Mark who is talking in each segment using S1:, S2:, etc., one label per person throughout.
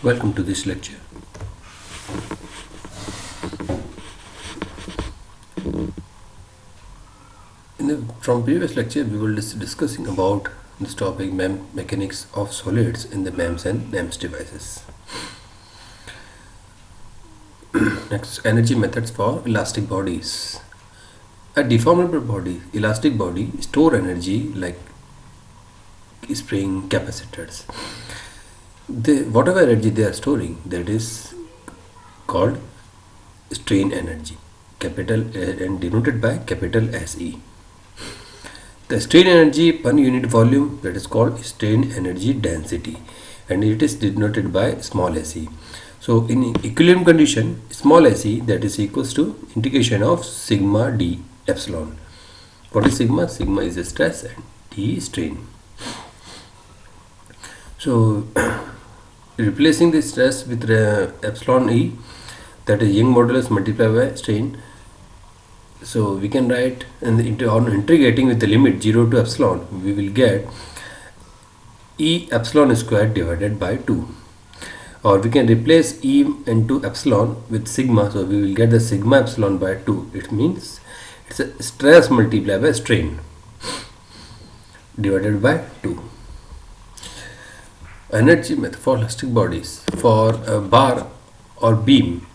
S1: Welcome to this lecture. From previous lecture, we were discussing about this topic, mechanics of solids in the MEMS and NEMS devices. Next, energy methods for elastic bodies. A deformable body, elastic body, store energy like spring capacitors. Whatever energy they are storing, that is called strain energy, capital and denoted by capital SE. The strain energy per unit volume, that is called strain energy density, and it is denoted by small se. So in equilibrium condition, small se, that is equals to integration of sigma d epsilon. What is sigma? Sigma is the stress and d is strain. So replacing the stress with epsilon e, that is Young modulus multiplied by strain. So we can write, and on integrating with the limit 0 to epsilon, we will get E epsilon squared divided by 2. Or we can replace E into epsilon with sigma, so we will get the sigma epsilon by 2. It means it's a stress multiplied by strain divided by 2. Energy method for elastic bodies. For a bar or beam,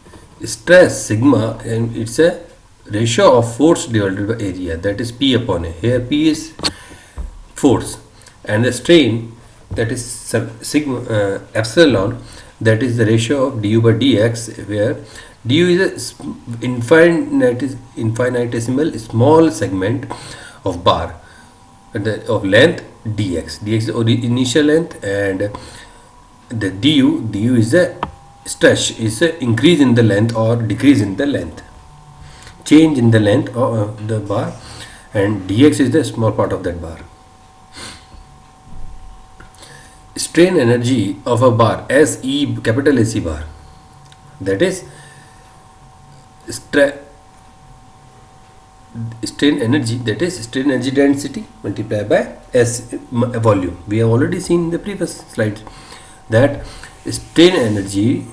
S1: stress sigma, and it's a ratio of force divided by area, that is P upon A. Here P is force and the strain, that is sigma epsilon, that is the ratio of du by dx, where du is a infinitesimal small segment of bar of length dx. Dx is the initial length, and the du is a stretch, is a increase in the length or decrease in the length, change in the length of the bar, and dx is the small part of that bar. Strain energy of a bar, SE, capital SE bar, that is strain energy, that is strain energy density multiplied by S volume. We have already seen in the previous slides that strain energy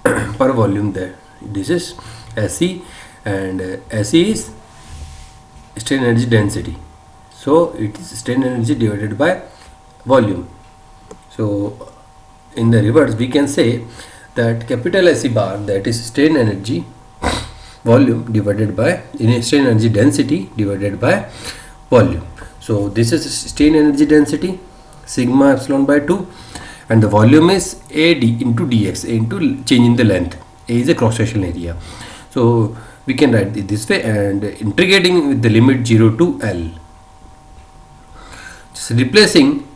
S1: per volume, there this is SE, and SE is strain energy density, so it is strain energy divided by volume. So in the reverse, we can say that capital SE bar, that is strain energy volume divided by strain energy density divided by volume. So this is strain energy density sigma epsilon by 2, and the volume is AD into dx, into change in the length. A is a cross sectional area, so we can write it this way, and integrating with the limit 0 to L, just replacing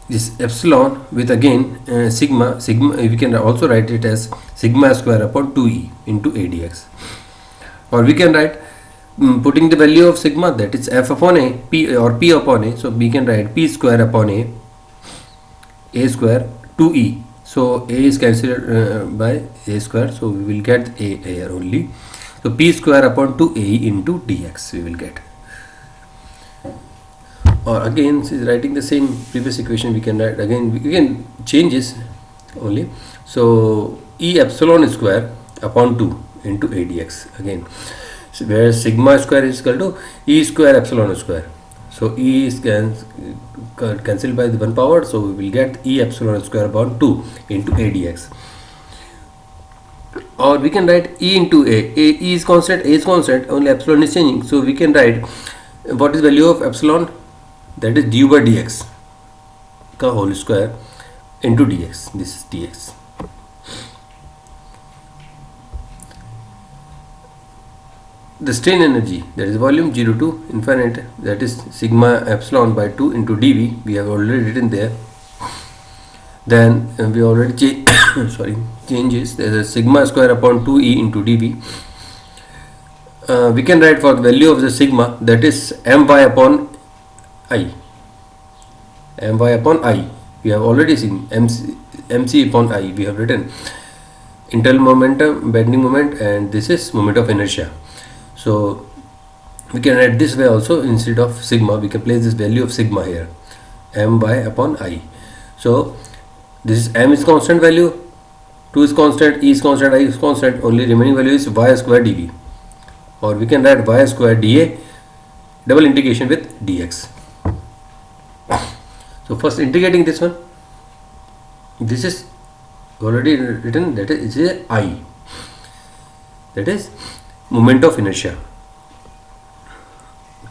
S1: this epsilon with again sigma, we can also write it as sigma square upon 2e into adx, or we can write putting the value of sigma, that is f upon a, p or p upon a, so we can write p square upon a square 2e, so a is cancelled by a square, so we will get a here only, so p square upon 2a into dx we will get. Or again, since writing the same previous equation, we can write again, we can change this only, so E epsilon square upon 2 into adx again, so where sigma square is equal to E square epsilon square, so E is cancelled by the 1 power, so we will get E epsilon square upon 2 into adx. Or we can write E into A E is constant, A is constant, only epsilon is changing, so we can write what is value of epsilon, that is du by dx ka whole square into dx, this is dx. The strain energy, that is volume 0 to infinite, that is sigma epsilon by 2 into dV, we have already written there. Then we already changes, there is sigma square upon 2e into dV. We can write for the value of the sigma, that is my upon I, my upon I, we have already seen mc upon I, we have written internal momentum, bending moment, and this is moment of inertia. So we can write this way also, instead of sigma we can place this value of sigma here, my upon I. So this is m is constant value, 2 is constant, E is constant, I is constant, only remaining value is y square dv, or we can write y square dA double integration with dx. So first integrating this one, this is already written, that is a I, that is moment of inertia.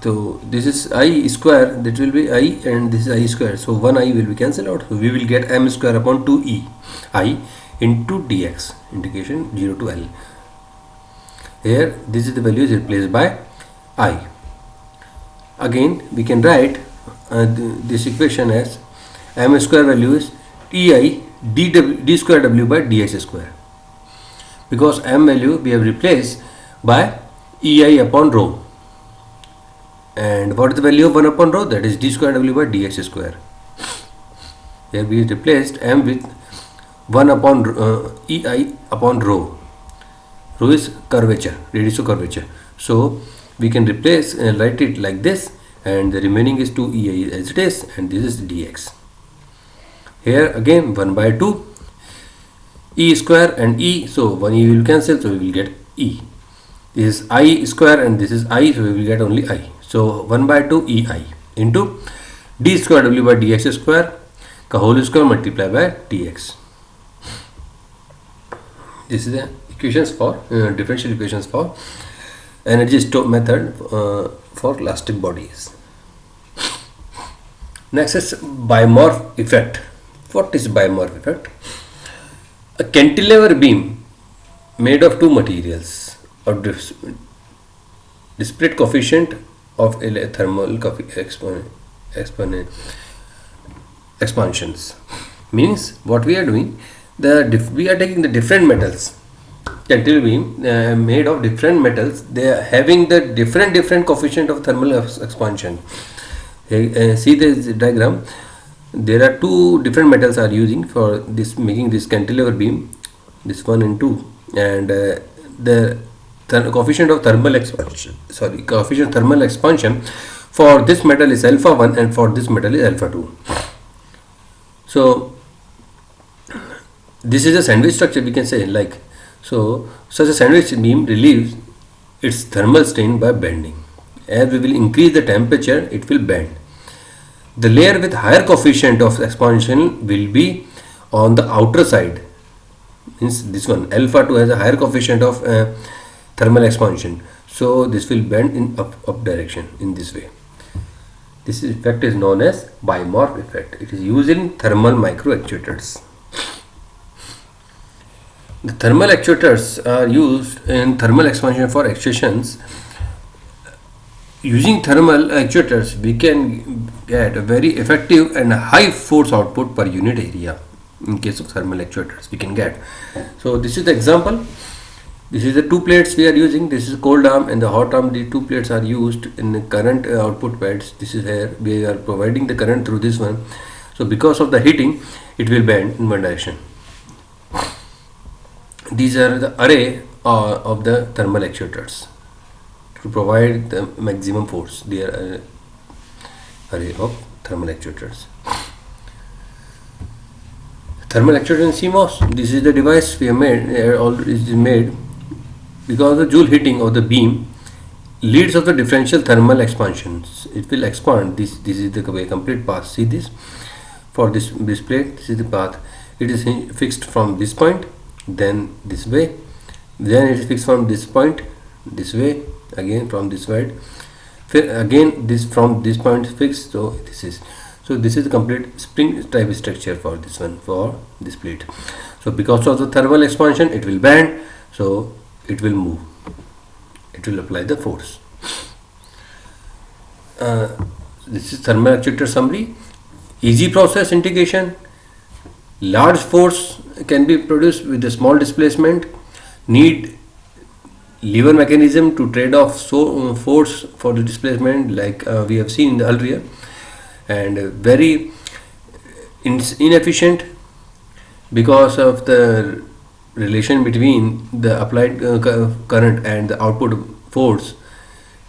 S1: So this is I square, that will be I, and this is I square, so one I will be cancelled out, so we will get m square upon 2e I into dx, integration 0 to L. Here this is the value is replaced by I. Again we can write this equation as m square value is ei d square w by dx square, because m value we have replaced by ei upon rho, and what is the value of 1 upon rho? That is d square w by dx square. Here we replaced m with 1 upon ei upon rho. Rho is curvature, radius of curvature, so we can replace write it like this, and the remaining is 2 ei as it is, and this is dx. Here again 1 by 2 e square and e, so 1 e will cancel, so we will get e. This is I square and this is I, so we will get only I. So 1 by 2 ei into d square w by dx square ka whole square multiplied by dx. This is the equations for differential equations for energy store method for elastic bodies. Next is biomorph effect. What is biomorph effect? A cantilever beam made of two materials of disparate coefficient of thermal expansions. Means what we are doing, we are taking the different metals, cantilever beam made of different metals, they are having the different coefficient of thermal expansion. See this diagram, there are two different metals are using for this, making this cantilever beam, this 1 and 2, and the coefficient of thermal expansion, for this metal is alpha 1 and for this metal is alpha 2. So this is a sandwich structure, we can say, like, so such a sandwich beam relieves its thermal strain by bending. As we will increase the temperature, it will bend. The layer with higher coefficient of expansion will be on the outer side, means this one alpha 2 has a higher coefficient of thermal expansion, so this will bend in up direction in this way. This effect is known as biomorph effect. It is used in thermal micro actuators. The thermal actuators are used in thermal expansion for actuations. Using thermal actuators, we can get a very effective and high force output per unit area. In case of thermal actuators, we can get. So this is the example. This is the two plates we are using. This is cold arm and the hot arm. The two plates are used in the current output pads. This is here. We are providing the current through this one. So because of the heating, it will bend in one direction. These are the array of the thermal actuators to provide the maximum force. They are array of thermal actuators. Thermal actuator in CMOS. This is the device we have made. Is made because the joule heating of the beam leads of the differential thermal expansions. It will expand. This is the complete path. See this for this plate. This is the path. It is fixed from this point, then this way, then it is fixed from this point this way, again from this side, again this from this point fixed. So this is the complete spring type structure for this one, for this plate. So because of the thermal expansion, it will bend, so it will move, it will apply the force. This is thermal actuator summary. Easy process integration. Large force can be produced with a small displacement. Need lever mechanism to trade off force for the displacement, like we have seen in the earlier, and very inefficient because of the relation between the applied current and the output force.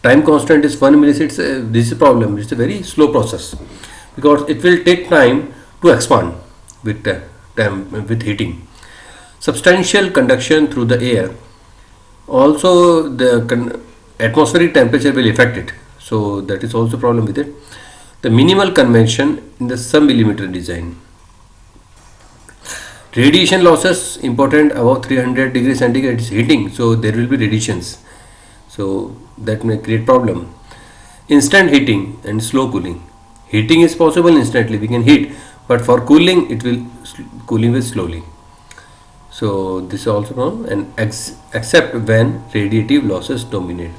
S1: Time constant is 1 millisecond. This is a problem. It's a very slow process because it will take time to expand with heating. substantial conduction through the air. Also the atmospheric temperature will affect it, so that is also problem with it. The minimal convection in the sub-millimeter design. Radiation losses important above 300 degrees centigrade is heating, so there will be radiations, so that may create problem. Instant heating and slow cooling. Heating is possible instantly, we can heat, but for cooling it will cooling will slowly. So this is also known. And except when radiative losses dominate,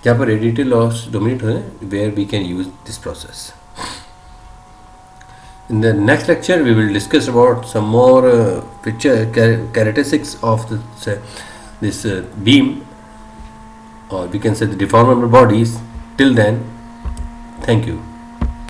S1: जहाँ पर radiative loss dominate है, where we can use this process. In the next lecture we will discuss about some more picture characteristics of this beam, or we can say the deformable bodies. Till then, thank you.